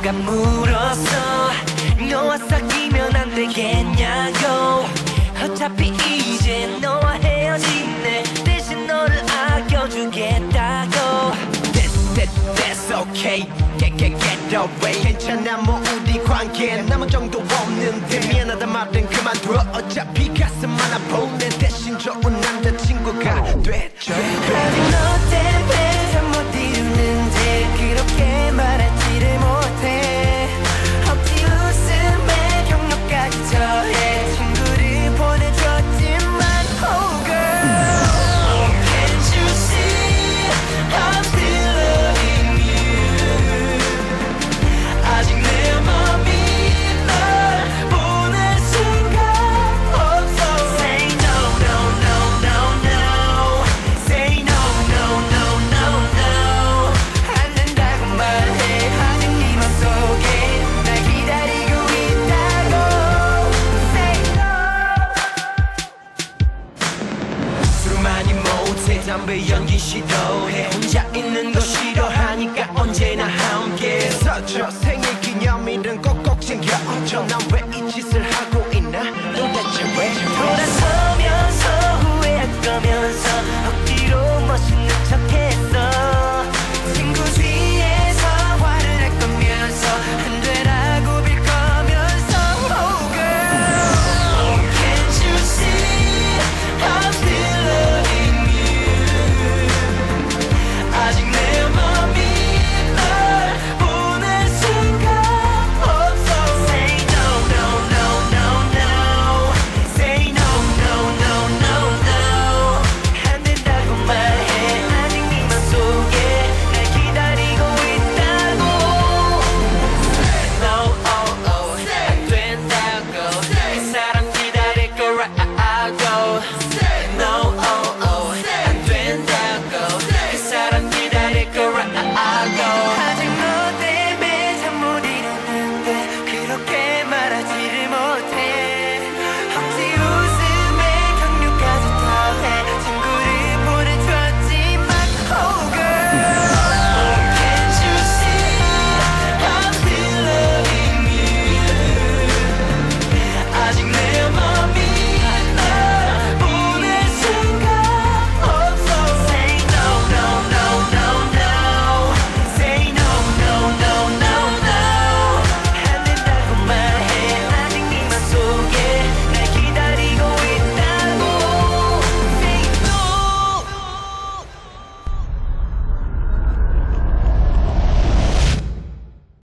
내가 물었어 너와 사귀면 안 되겠냐고 어차피 이제 너와 헤어지네 대신 너를 아껴주겠다고 That's okay get away 괜찮아 뭐 우리 관계 남은 정도 없는데 미안하다 말은 그만둬 어차피 가슴 하나 보내 대신 좋은 남자친구가 됐죠 아직 너 때문에 잠 못 이루는데 그렇게 말하지를 못해 억지 웃음에 경력까지 더해 친구를 보내줬지만 Oh girl Can't you see I'm still loving you 아직 내 맘이 널 보낼 수가 없어 Say no no no no no Say no no no no no 안 된다고 말해 아직 네 맘속에 날 기다리고 있다고 Say no 술 많이 못해 담배 연기 싫어해 혼자 있는 거 싫어하니까 언제나 함께 서줘 생일 기념일은 꼭꼭 챙겨줘 난 왜